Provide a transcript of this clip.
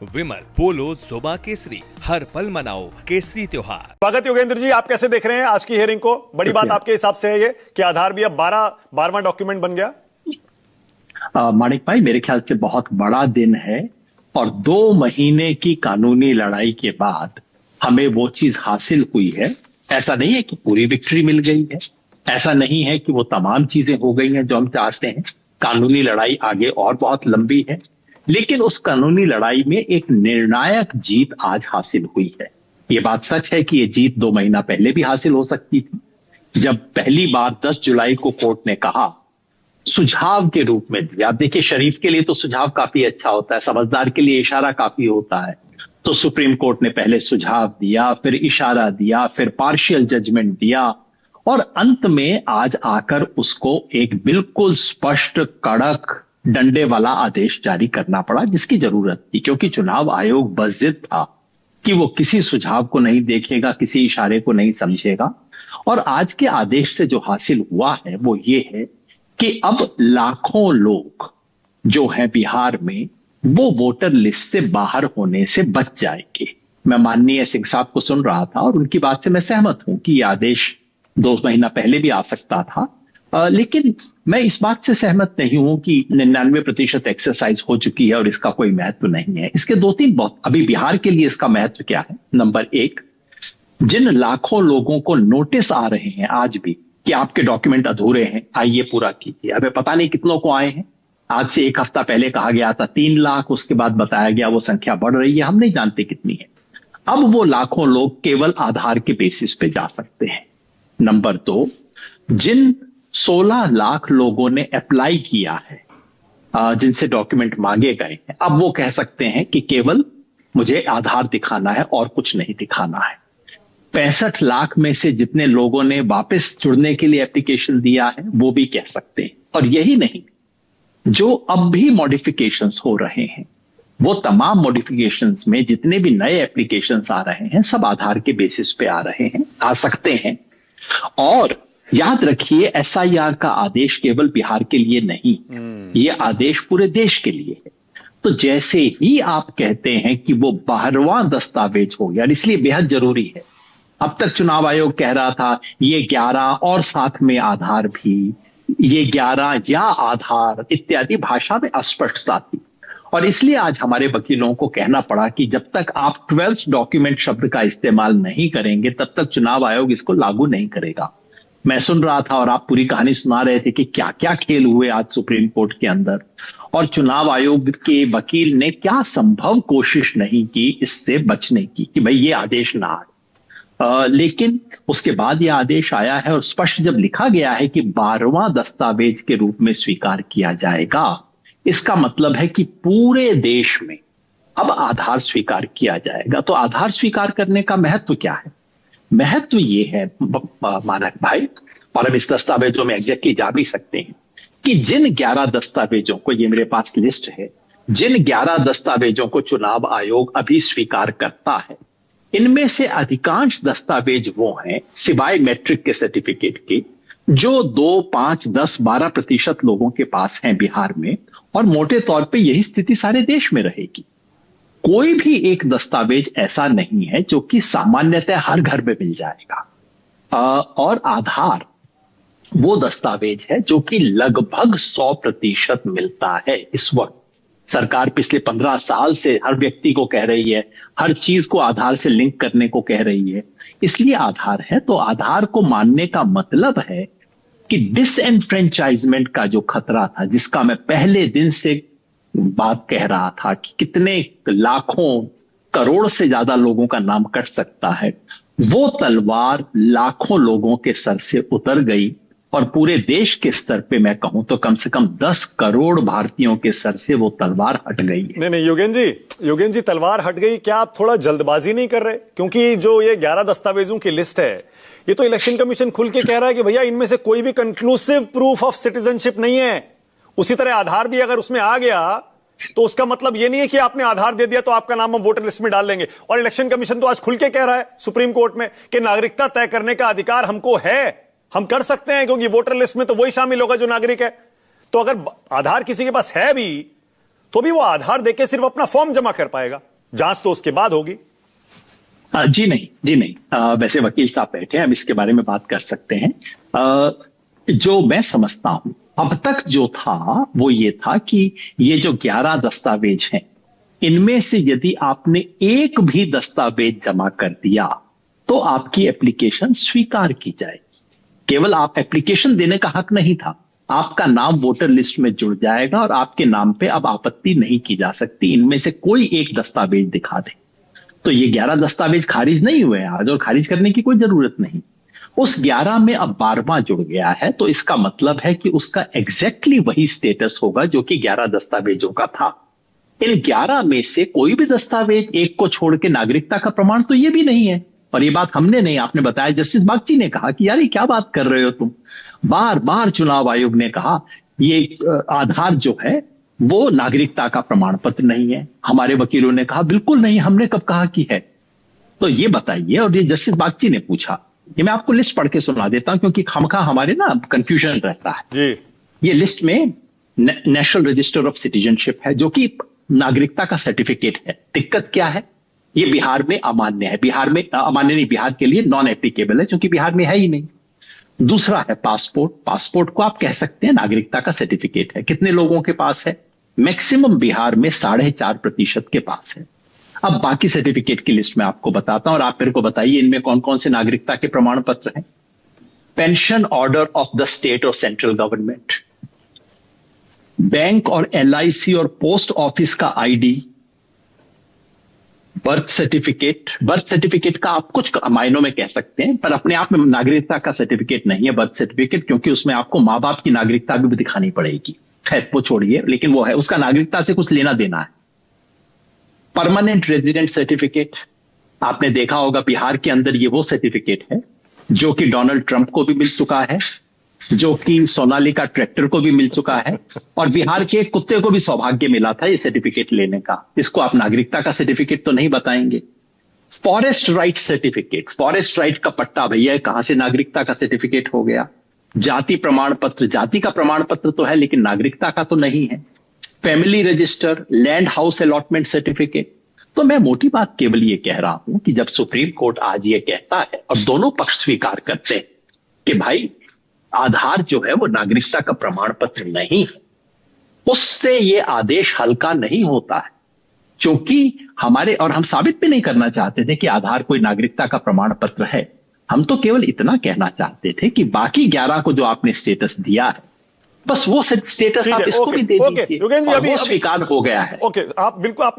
विमल पोलो जुबा केसरी, हर पल मनाओ केसरी त्योहार। स्वागत योगेंद्र जी, आप कैसे देख रहे हैं आज की हियरिंग को? बड़ी बात आपके हिसाब से है ये कि आधार भी अब 12वां डॉक्यूमेंट बन गया। मानिक भाई, मेरे ख्याल से बहुत बड़ा दिन है और 2 महीने की कानूनी लड़ाई के बाद हमें वो चीज हासिल हुई है। ऐसा नहीं है कि पूरी विक्ट्री मिल गई है, ऐसा नहीं है कि वो तमाम चीजें हो गई हैं जो हम चाहते हैं। कानूनी लड़ाई आगे और बहुत लंबी है, लेकिन उस कानूनी लड़ाई में एक निर्णायक जीत आज हासिल हुई है। ये बात सच है कि ये जीत 2 महीना पहले भी हासिल हो सकती थी, जब पहली बार 10 जुलाई को कोर्ट ने कहा, सुझाव के रूप में दिया। आप देखिए, शरीफ के लिए तो सुझाव काफी अच्छा होता है, समझदार के लिए इशारा काफी होता है। तो सुप्रीम कोर्ट ने पहले सुझाव दिया, फिर इशारा दिया, फिर पार्शियल जजमेंट दिया और अंत में आज आकर उसको एक बिल्कुल स्पष्ट, कड़क, डंडे वाला आदेश जारी करना पड़ा, जिसकी जरूरत थी, क्योंकि चुनाव आयोग बज़िद था कि वो किसी सुझाव को नहीं देखेगा, किसी इशारे को नहीं समझेगा। और आज के आदेश से जो हासिल हुआ है वो ये है कि अब लाखों लोग जो हैं बिहार में, वो वोटर लिस्ट से बाहर होने से बच जाएंगे। मैं माननीय सिंह साहब को सुन रहा था और उनकी बात से मैं सहमत हूं कि यह आदेश 2 महीना पहले भी आ सकता था, लेकिन मैं इस बात से सहमत नहीं हूं कि 99% एक्सरसाइज हो चुकी है और इसका कोई महत्व नहीं है। इसके 2-3 बहुत, अभी बिहार के लिए इसका महत्व क्या है? नंबर 1, जिन लाखों लोगों को नोटिस आ रहे हैं आज भी कि आपके डॉक्यूमेंट अधूरे हैं, आइए पूरा कीजिए। अबे पता नहीं कितनों को आए हैं। आज से 1 हफ्ता पहले कहा गया था 3 लाख, उसके बाद बताया गया वो संख्या बढ़ रही है, हम नहीं जानते कितनी है। अब वो लाखों लोग केवल आधार के बेसिस पे जा सकते हैं। नंबर 2, जिन 16 लाख लोगों ने अप्लाई किया है, जिनसे डॉक्यूमेंट मांगे गए हैं, अब वो कह सकते हैं कि केवल मुझे आधार दिखाना है और कुछ नहीं दिखाना है। 65 लाख में से जितने लोगों ने वापस जुड़ने के लिए एप्लीकेशन दिया है, वो भी कह सकते हैं। और यही नहीं, जो अब भी मॉडिफिकेशंस हो रहे हैं, वो तमाम मॉडिफिकेशंस में जितने भी नए एप्लीकेशंस आ रहे हैं, सब आधार के बेसिस पे आ रहे हैं, आ सकते हैं। और याद रखिए, एसआईआर का आदेश केवल बिहार के लिए नहीं, ये आदेश पूरे देश के लिए है। तो जैसे ही आप कहते हैं कि वो 12वां दस्तावेज हो गया, इसलिए बेहद जरूरी है। अब तक चुनाव आयोग कह रहा था ये 11 और साथ में आधार भी, ये 11 या आधार इत्यादि, भाषा में अस्पष्टता थी। और इसलिए आज हमारे वकीलों को कहना पड़ा कि जब तक आप 12th डॉक्यूमेंट शब्द का इस्तेमाल नहीं करेंगे, तब तक चुनाव आयोग इसको लागू नहीं करेगा। मैं सुन रहा था और आप पूरी कहानी सुना रहे थे कि क्या क्या खेल हुए आज सुप्रीम कोर्ट के अंदर, और चुनाव आयोग के वकील ने क्या संभव कोशिश नहीं की इससे बचने की कि भाई ये आदेश ना आए। लेकिन उसके बाद यह आदेश आया है और स्पष्ट जब लिखा गया है कि 12वां दस्तावेज के रूप में स्वीकार किया जाएगा, इसका मतलब है कि पूरे देश में अब आधार स्वीकार किया जाएगा। तो आधार स्वीकार करने का महत्व क्या है? महत्व ये है मानक भाई, और हम इस दस्तावेजों में एग्जैक्टली जा भी सकते हैं कि जिन 11 दस्तावेजों को, ये मेरे पास लिस्ट है, जिन 11 दस्तावेजों को चुनाव आयोग अभी स्वीकार करता है, इनमें से अधिकांश दस्तावेज वो हैं, सिवाय मैट्रिक के सर्टिफिकेट के, जो 2, 5, 10, 12% लोगों के पास हैं बिहार में, और मोटे तौर पे यही स्थिति सारे देश में रहेगी। कोई भी एक दस्तावेज ऐसा नहीं है जो कि सामान्यतः हर घर में मिल जाएगा। और आधार वो दस्तावेज है जो कि लगभग 100% मिलता है। इस वक्त सरकार पिछले 15 साल से हर व्यक्ति को कह रही है, हर चीज को आधार से लिंक करने को कह रही है, इसलिए आधार है। तो आधार को मानने का मतलब है कि डिसएनफ्रेंचाइजमेंट का जो खतरा था, जिसका मैं पहले दिन से बात कह रहा था कि कितने लाखों, करोड़ से ज्यादा लोगों का नाम कट सकता है, वो तलवार लाखों लोगों के सर से उतर गई। और पूरे देश के स्तर पे मैं कहूं तो कम से कम 10 करोड़ भारतीयों के सर से वो तलवार हट गई है। नहीं, योगेंद्र जी, तलवार हट गई, क्या आप थोड़ा जल्दबाजी नहीं कर रहे? क्योंकि जो ये 11 दस्तावेजों की लिस्ट है, ये तो इलेक्शन कमीशन खुल के कह रहा है कि भैया इनमें से कोई भी कंक्लूसिव प्रूफ ऑफ सिटीजनशिप नहीं है। उसी तरह आधार भी अगर उसमें आ गया तो उसका मतलब यह नहीं है कि आपने आधार दे दिया तो आपका नाम हम वोटर लिस्ट में डाल लेंगे। और इलेक्शन कमीशन तो आज खुल के कह रहा है सुप्रीम कोर्ट में कि नागरिकता तय करने का अधिकार हमको है, हम कर सकते हैं, क्योंकि वोटर लिस्ट में तो वही शामिल होगा जो नागरिक है। तो अगर आधार किसी के पास है भी तो भी वो आधार देके सिर्फ अपना फॉर्म जमा कर पाएगा, जांच तो उसके बाद होगी। जी नहीं। वैसे वकील साहब बैठे हैं, हम इसके बारे में बात कर सकते हैं। जो मैं समझता हूं अब तक जो था वो ये था कि ये जो 11 दस्तावेज हैं, इनमें से यदि आपने एक भी दस्तावेज जमा कर दिया तो आपकी एप्लीकेशन स्वीकार की जाएगी। केवल आप एप्लीकेशन देने का हक नहीं था, आपका नाम वोटर लिस्ट में जुड़ जाएगा और आपके नाम पे अब आपत्ति नहीं की जा सकती। इनमें से कोई एक दस्तावेज दिखा दे। तो ये 11 दस्तावेज खारिज नहीं हुए आज, और खारिज करने की कोई जरूरत नहीं। उस 11 में अब 12वां जुड़ गया है, तो इसका मतलब है कि उसका एग्जैक्टली वही स्टेटस होगा जो कि 11 दस्तावेजों का था। इन 11 में से कोई भी दस्तावेज एक को छोड़ के नागरिकता का प्रमाण तो ये भी नहीं है। और ये बात हमने नहीं, आपने बताया, जस्टिस बागची ने कहा कि यार ये क्या बात कर रहे हो तुम। बार बार चुनाव आयोग ने कहा ये आधार जो है वो नागरिकता का प्रमाण पत्र नहीं है। हमारे वकीलों ने कहा बिल्कुल नहीं, हमने कब कहा कि है। तो ये बताइए। और ये जस्टिस बागची ने पूछा, ये मैं आपको लिस्ट पढ़ के सुना देता हूं क्योंकि खामखा हमारे ना कंफ्यूजन रहता है जी। ये लिस्ट में नेशनल रजिस्टर ऑफ सिटीजनशिप है जो कि नागरिकता का सर्टिफिकेट है। दिक्कत क्या है, ये बिहार में अमान्य है। बिहार में अमान्य नहीं, बिहार के लिए नॉन एप्लीकेबल है क्योंकि बिहार में है ही नहीं। दूसरा है पासपोर्ट। पासपोर्ट को आप कह सकते हैं नागरिकता का सर्टिफिकेट है। कितने लोगों के पास है? मैक्सिमम बिहार में 4.5% के पास है। अब बाकी सर्टिफिकेट की लिस्ट में आपको बताता हूं और आप मेरे को बताइए इनमें कौन कौन से नागरिकता के प्रमाण पत्र हैं। Pension order of the state और सेंट्रल गवर्नमेंट, बैंक और LIC और पोस्ट ऑफिस का ID, birth certificate. Birth certificate का आप कुछ मायनों में कह सकते हैं पर अपने आप में नागरिकता का सर्टिफिकेट नहीं है बर्थ सर्टिफिकेट, क्योंकि उसमें आपको मां बाप की नागरिकता भी दिखानी पड़ेगी। खैर वो छोड़िए, लेकिन वो है, उसका नागरिकता से कुछ लेना देना है। परमानेंट रेजिडेंट सर्टिफिकेट, आपने देखा होगा बिहार के अंदर ये वो सर्टिफिकेट है जो कि डोनाल्ड ट्रंप को भी मिल चुका है, जो कि सोनालिका ट्रैक्टर को भी मिल चुका है, और बिहार के एक कुत्ते को भी सौभाग्य मिला था ये सर्टिफिकेट लेने का। इसको आप नागरिकता का सर्टिफिकेट तो नहीं बताएंगे। Forest right certificate, forest right का पट्टा भैया कहां से नागरिकता का सर्टिफिकेट हो गया। जाति प्रमाण पत्र, जाति का प्रमाण पत्र तो है लेकिन नागरिकता का तो नहीं है। Family register, land house allotment certificate. तो मैं मोटी बात केवल ये कह रहा हूं कि जब सुप्रीम कोर्ट आज ये कहता है और दोनों पक्ष स्वीकार करते हैं कि भाई आधार जो है वो नागरिकता का प्रमाण पत्र नहीं है, उससे ये आदेश हल्का नहीं होता है। क्योंकि हमारे, और हम साबित भी नहीं करना चाहते थे कि आधार कोई नागरिकता का प्रमाण पत्र है, हम तो केवल इतना कहना चाहते थे कि बाकी 11 को जो आपने स्टेटस दिया है बस वो स्टेटस आप इसको भी दे दीजिए, और वो स्वीकार हो गया है। ओके, आप बिल्कुल आपने